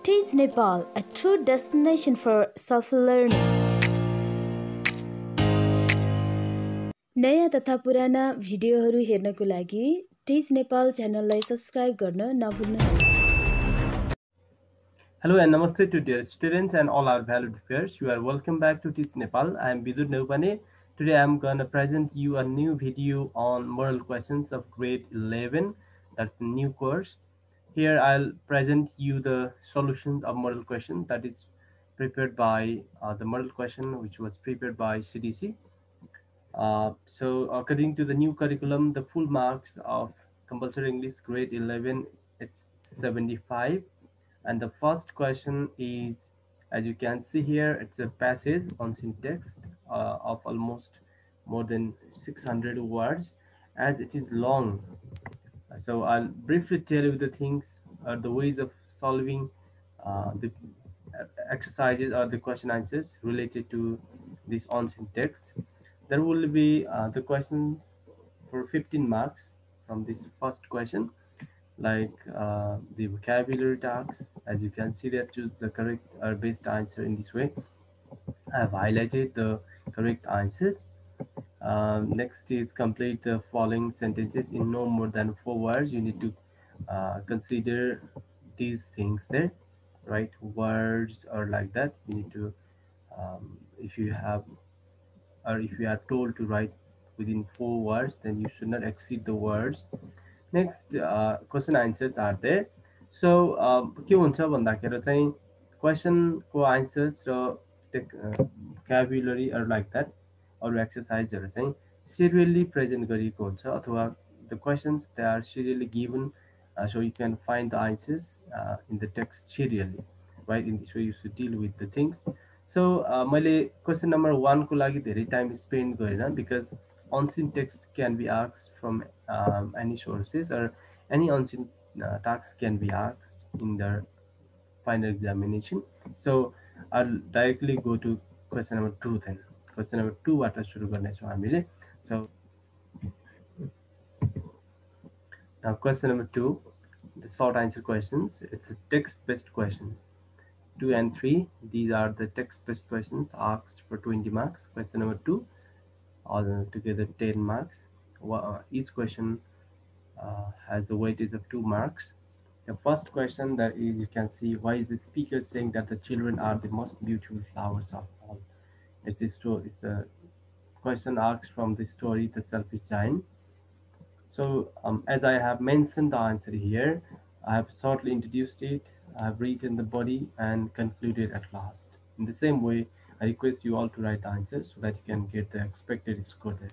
Teach Nepal, a true destination for self-learning. नयाँ तथा पुराना भिडियोहरू हेर्नको लागि टिच नेपाल च्यानललाई सब्स्क्राइब गर्न नभुल्नुहोला। Hello and namaste to dear students and all our valued viewers. You are welcome back to Teach Nepal. I am Bidur Neupane. Today I am gonna present you a new video on moral questions of grade 11. That's a new course. Here I'll present you the solutions of model question that is prepared by the model question which was prepared by CDC. So according to the new curriculum, the full marks of compulsory English grade 11 it's 75, and the first question is, as you can see here, it's a passage on syntax of almost more than 600 words, as it is long. So I'll briefly tell you the things or the ways of solving the exercises or the question answers related to this on syntax. There will be the question for 15 marks from this first question, like the vocabulary tasks. As you can see that choose the correct or best answer in this way. I have highlighted the correct answers. Next is complete the following sentences in no more than 4 words. You need to consider these things there, right? Words or like that. You need to, if you have or if you are told to write within 4 words, then you should not exceed the words. Next, question answers are there. So के हुन्छ भन्दाखेरि चाहिँ क्वेसनको answers र vocabulary or like that अरू एक्सर्साइजहरू चाहिँ serially present गरिएको हुन्छ अथवा the questions they are serially given, so you can find the answers in the text serially, right? In this way you should deal with the things. So मैले question number 1 को लागि धेरै time spend गरेन because unseen text can be asked from any sources, or any unseen tasks can be asked in the final examination. So I'll directly go to question number 2 then. Question number 2 बाट सुरु गर्नेछौँ हामीले. So now question number 2, the short answer questions. It's a text-based questions. 2 and 3, these are the text-based questions asked for 20 marks. Question number 2, all together 10 marks. Each question has the weightage of 2 marks. The first question that is, you can see, why is the speaker saying that the children are the most beautiful flowers of all? It's a question asked from the story The Selfish Giant. So as I have mentioned the answer here, I have shortly introduced it, I have written the body and concluded at last. In the same way, I request you all to write the answers so that you can get the expected score there.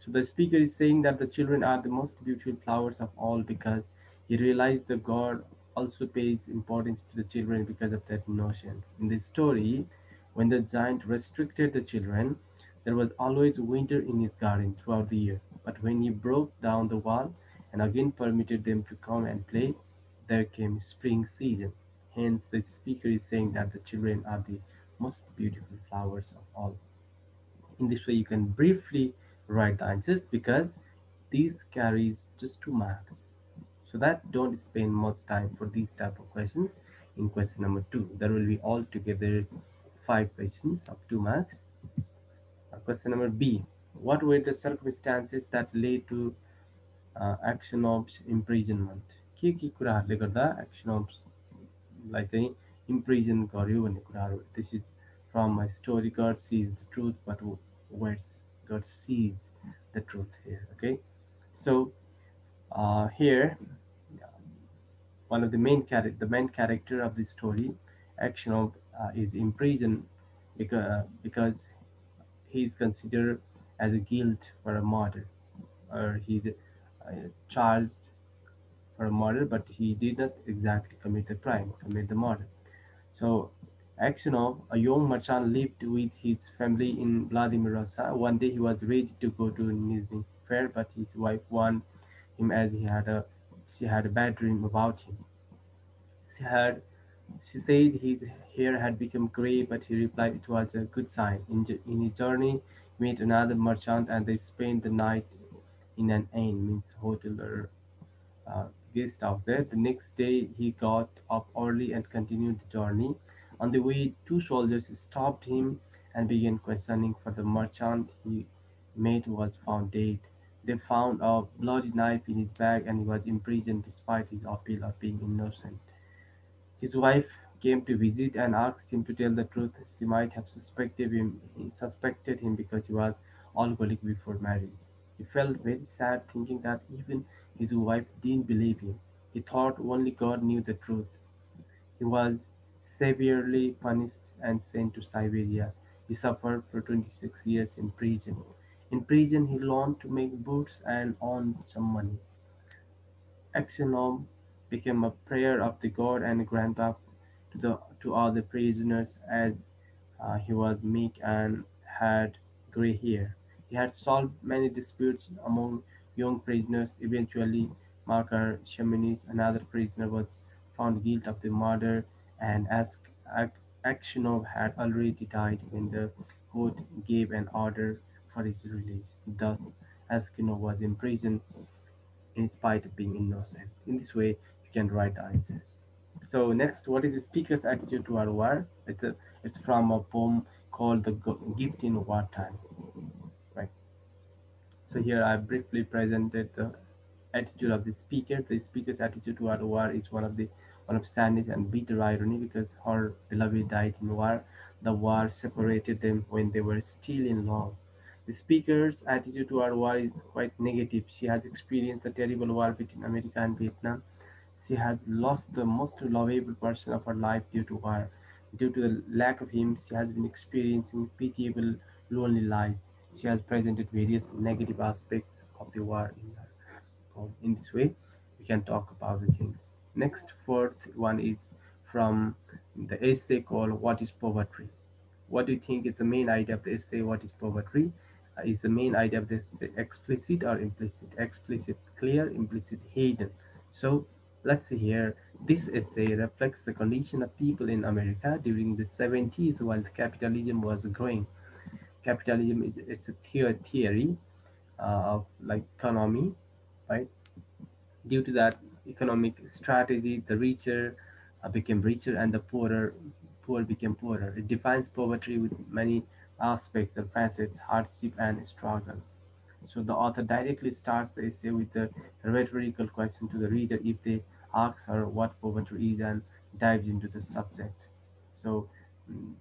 So the speaker is saying that the children are the most beautiful flowers of all because he realized that God also pays importance to the children because of their innocence. In the story, when the giant restricted the children, there was always winter in his garden throughout the year. But when he broke down the wall and again permitted them to come and play, there came spring season. Hence, the speaker is saying that the children are the most beautiful flowers of all. In this way, you can briefly write the answers because these carries just 2 marks. So that don't spend much time for these type of questions. In question number 2, there will be altogether 5 questions of 2 marks. Question number B, what were the circumstances that led to action of imprisonment? के कुराहरूले गर्दा action of लाई चाहिँ imprison गर्यो भन्ने कुराहरू. This is from my story. God sees the truth, but where's God sees the truth here? Okay, so here one of the main character of the story, action of is imprisoned because he is considered as a guilt for a murder, or he's charged for a murder, but he did not exactly commit the crime, commit the murder. So, action of a young merchant lived with his family in Vladimir Russia. One day he was ready to go to Nizhny Fair, but his wife warned him as she had a bad dream about him. She had she said his hair had become grey, but he replied it was a good sign. In his journey, he met another merchant, and they spent the night in an inn, means hotel or guest house there. The next day, he got up early and continued the journey. On the way, two soldiers stopped him and began questioning, for the merchant he met was found dead. They found a bloody knife in his bag and he was imprisoned despite his appeal of being innocent. His wife came to visit and asked him to tell the truth. She might have suspected him because he was alcoholic before marriage. He felt very sad thinking that even his wife didn't believe him. He thought only God knew the truth. He was severely punished and sent to Siberia. He suffered for 26 years in prison. In prison, he learned to make boots and earned some money. Axionom became a prayer of the god and grandpa to all the prisoners as he was meek and had grey hair. He had solved many disputes among young prisoners. Eventually, Makar Shaminis, another prisoner, was found guilty of the murder, and as Aksionov had already died when the court gave an order for his release. Thus, Aksionov was imprisoned in spite of being innocent. In this way, you can write the answers. So next, what is the speaker's attitude toward war? It's from a poem called "The Gift in Wartime." Right. So here I briefly presented the attitude of the speaker. The speaker's attitude toward war is one of sadness and bitter irony because her beloved died in war. The war separated them when they were still in love. The speaker's attitude toward war is quite negative. She has experienced the terrible war between America and Vietnam. She has lost the most lovable person of her life due to war. Due to the lack of him, she has been experiencing pitiable, lonely life. She has presented various negative aspects of the war in her poem. In this way, we can talk about the things. Next, fourth one is from the essay called "What is Poverty?" What do you think is the main idea of the essay? What is poverty? Is the main idea of this explicit or implicit? Explicit, clear; implicit, hidden. So let's see here. This essay reflects the condition of people in America during the 70s while capitalism was growing. Capitalism is it's a theory of like economy, right? Due to that economic strategy, the richer became richer and the poor became poorer. It defines poverty with many aspects and facets, hardship and struggles. So the author directly starts the essay with a rhetorical question to the reader if they ask her what poverty is and dives into the subject. So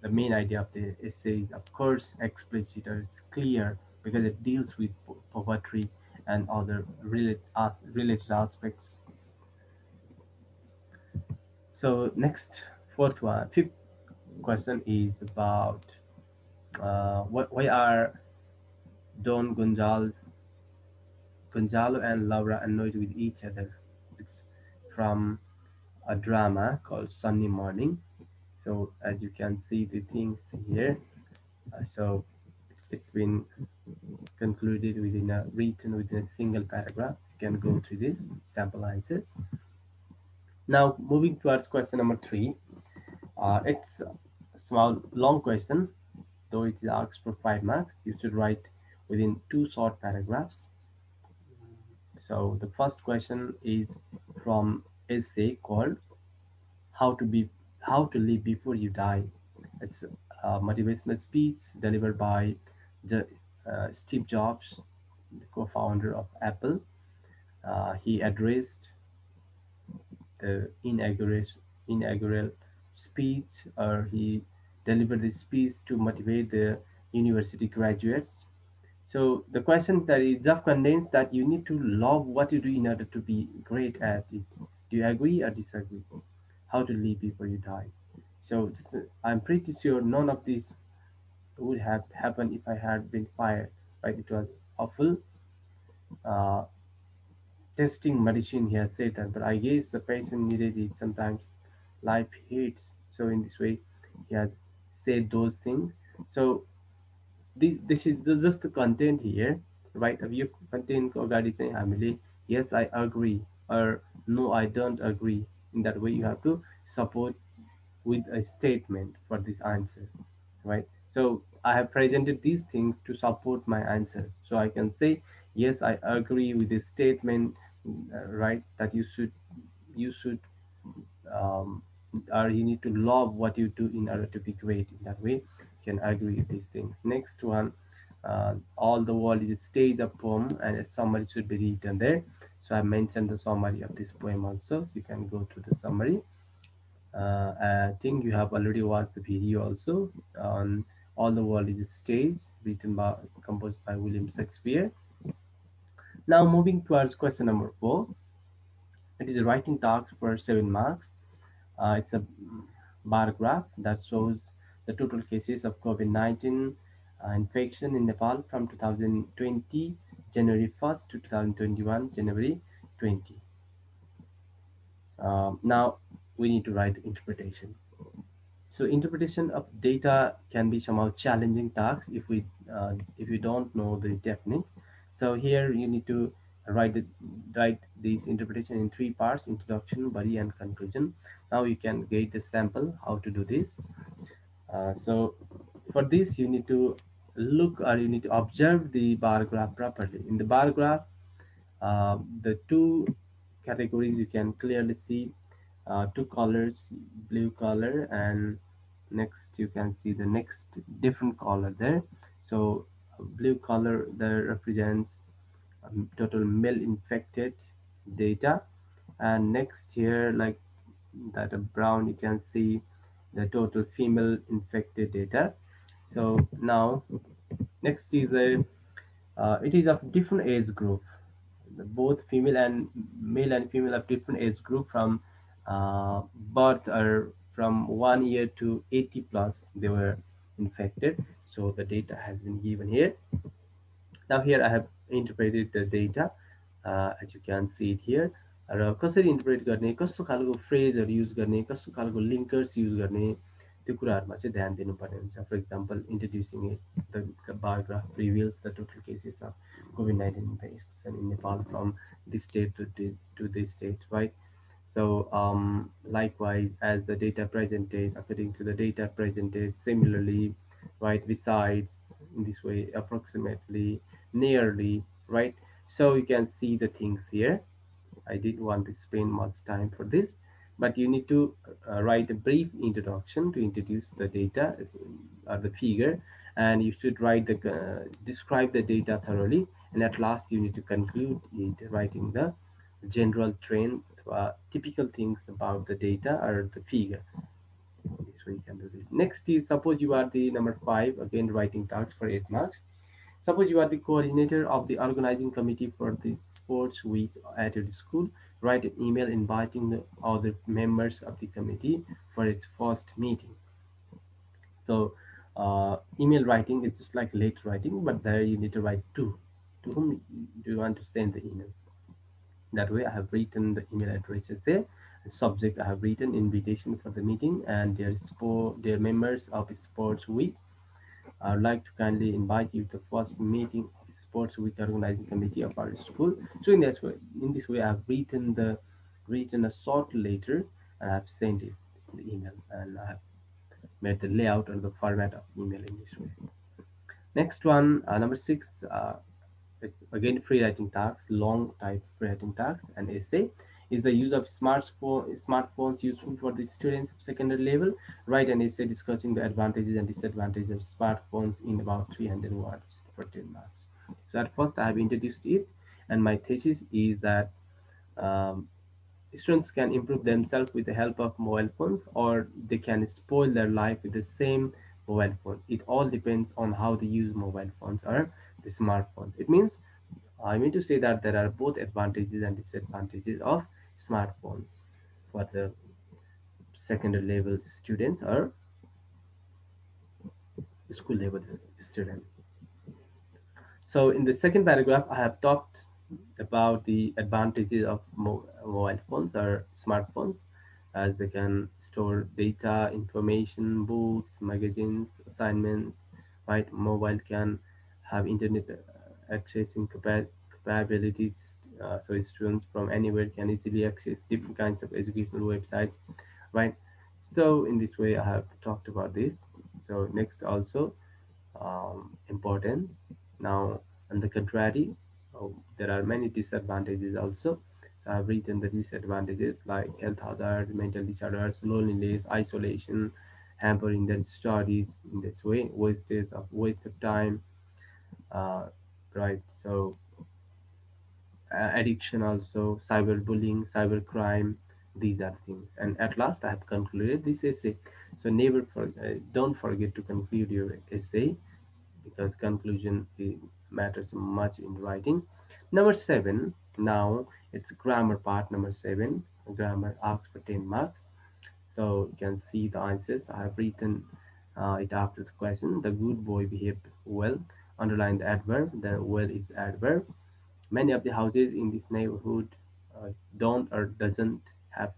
the main idea of the essay is of course explicit or it's clear because it deals with poverty and other related aspects. So next, fifth question is about why are Gonzalo and Laura annoyed with each other? It's from a drama called Sunny Morning. So as you can see the things here, so it's been concluded written within a single paragraph. You can go through this sample answer. Now moving towards question number three. It's a small long question, though it is asked for 5 marks. You should write within two short paragraphs. So the first question is from essay called "How to Be How to Live Before You Die." It's a motivational speech delivered by the, Steve Jobs, the co-founder of Apple. He addressed the inaugural speech, or he delivered the speech to motivate the university graduates. So the question that is just contains that you need to love what you do in order to be great at it. Do you agree or disagree? How to live before you die. So just, I'm pretty sure none of this would have happened if I had been fired. Right? It was awful. Uh, Testing medicine, he has said that, but I guess the patient needed it. Sometimes life hits. So in this way, he has said those things. So this is just the content here, right? If you content अगाडि चाहिँ हामीले yes I agree or no I don't agree. In that way, you have to support with a statement for this answer, right? So I have presented these things to support my answer. So I can say, yes, I agree with this statement, right? That you should you should um, or you need to love what you do in order to be great. In that way, you can agree with these things. Next one, all the world is a stage of poem, and a summary should be written there. So I mentioned the summary of this poem also, so you can go to the summary. I think you have already watched the video also on All the World is a Stage, written by composed by William Shakespeare. Now moving towards question number 4, it is a writing task for 7 marks. It's a bar graph that shows the total cases of COVID-19 infection in Nepal from 2020 January 1st to 2021 January 20. Now we need to write the interpretation. So interpretation of data can be somehow challenging task if you don't know the technique. So here you need to write the write this interpretation in 3 parts: introduction, body, and conclusion. Now you can get the sample how to do this. So for this you need to look, or you need to observe the bar graph properly. In the bar graph, the two categories you can clearly see, two colors, blue color, and next you can see the next different color there. So blue color there represents total male infected data, and next here, like that brown, you can see the total female infected data. So now next is a it is of different age group, both female and male and female of different age group from uh, birth, or from 1 year to 80 plus they were infected. So the data has been given here. Now here I have interpreted the data, as you can see it here. र कसरी interpret गर्ने, कस्तो खालको फ्रेजहरू use गर्ने, कस्तो खालको लिङ्कर्स use गर्ने, त्यो कुराहरूमा चाहिँ ध्यान दिनुपर्ने हुन्छ. For example, introducing it, the bar graph reveals the total cases of COVID-19 infection in Nepal from this state to this state, right? So likewise, as the data presented, according to the data presented, similarly, right, besides, in this way, approximately, nearly, right? So you can see the things here. I didn't want to spend much time for this, but you need to write a brief introduction to introduce the data or the figure, and you should write the describe the data thoroughly, and at last you need to conclude it writing the general trend, typical things about the data or the figure. This way you can do this. Next is, suppose you are the number 5, again writing tasks for 8 marks. Suppose you are the coordinator of the organizing committee for the sports week at your school. Write an email inviting the other members of the committee for its first meeting. So email writing is just like late writing, but there you need to write to whom do you want to send the email. That way I have written the email addresses there. The subject, I have written invitation for the meeting, and dear members of sports week, I would like to kindly invite you to the first meeting of sports week organizing committee of our school. So in this way I have written a short letter, and I have sent it in the email, and I have made the layout or the format of email in this way. Next one, number 6, it's again free writing tasks, long type free writing tasks, and essay. Is the use of smartphones useful for the students of secondary level? Write an essay discussing the advantages and disadvantages of smartphones in about 300 words for 10 marks. So at first I have introduced it, and my thesis is that um, students can improve themselves with the help of mobile phones, or they can spoil their life with the same mobile phone. It all depends on how they use mobile phones or the smartphones. It means, I mean to say that there are both advantages and disadvantages of smartphones for the secondary level students or school level students. So in the second paragraph, I have talked about the advantages of mobile phones or smartphones, as they can store data, information, books, magazines, assignments, right? Mobile can have internet accessing capabilities, so students from anywhere can easily access different kinds of educational websites, right? So in this way, I have talked about this. So next also, importance. Now, on the contrary, there are many disadvantages also. I've written the disadvantages like health hazards, mental disorders, loneliness, isolation, hampering their studies in this way, waste of time, uh, right? So addiction also, cyberbullying, cybercrime, these are things. And at last, I have concluded this essay. So don't forget to conclude your essay because conclusion matters much in writing. Number seven. Now it's grammar part. Number seven. Grammar asks for 10 marks. So you can see the answers. I have written it after the question. The good boy behaved well. Underline the adverb. The well is adverb. Many of the houses in this neighborhood don't or doesn't have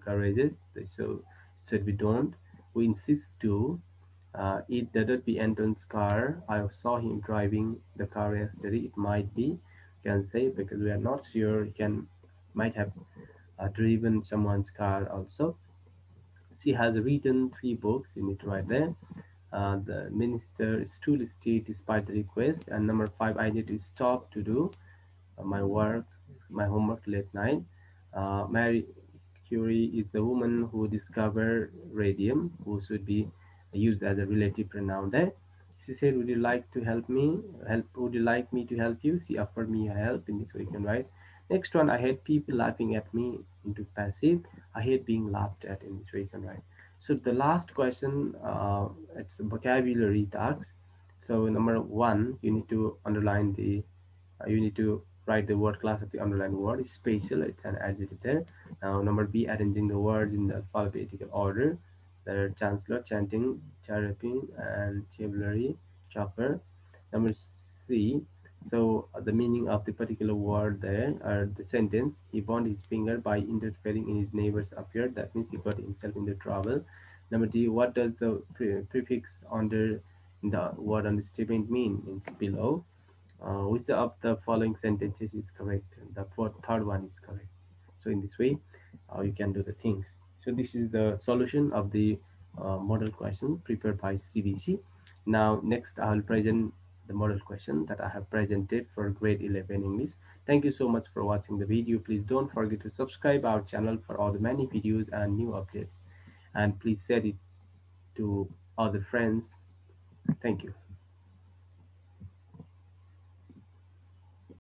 garages. So it should be don't. We insist to. It didn't be Anton's car. I saw him driving the car yesterday. It might be. Can say because we are not sure. He can might have driven someone's car also. She has written 3 books in it right there. The minister still stayed despite the request. And number five, I need to stop to do my work, my homework late night. Mary Curie is the woman who discovered radium, who should be used as a relative pronoun there. She said, "Would you like to help me? Would you like me to help you?" She offered me help in this way you can write. Next one, I hate people laughing at me into passive. I hate being laughed at in this way you can write. So the last question, it's vocabulary tasks. So number one, you need to underline you need to write the word class of the underlined word. Is spatial, it's an adjective there. Now number B, arranging the words in the alphabetical order. There are chancellor, chanting, cherubim, and chivalry, chopper. Number C, so the meaning of the particular word there are the sentence. He burned his finger by interfering in his neighbor's affair. That means he got himself into trouble. Number D, what does the prefix under the word understatement mean? It's below. Which of the following sentences is correct? The third one is correct. So in this way, you can do the things. So this is the solution of the model question prepared by CBC. Now next I will present the model question that I have presented for grade 11 English. Thank you so much for watching the video. Please don't forget to subscribe our channel for all the many videos and new updates. And please share it to other friends. Thank you.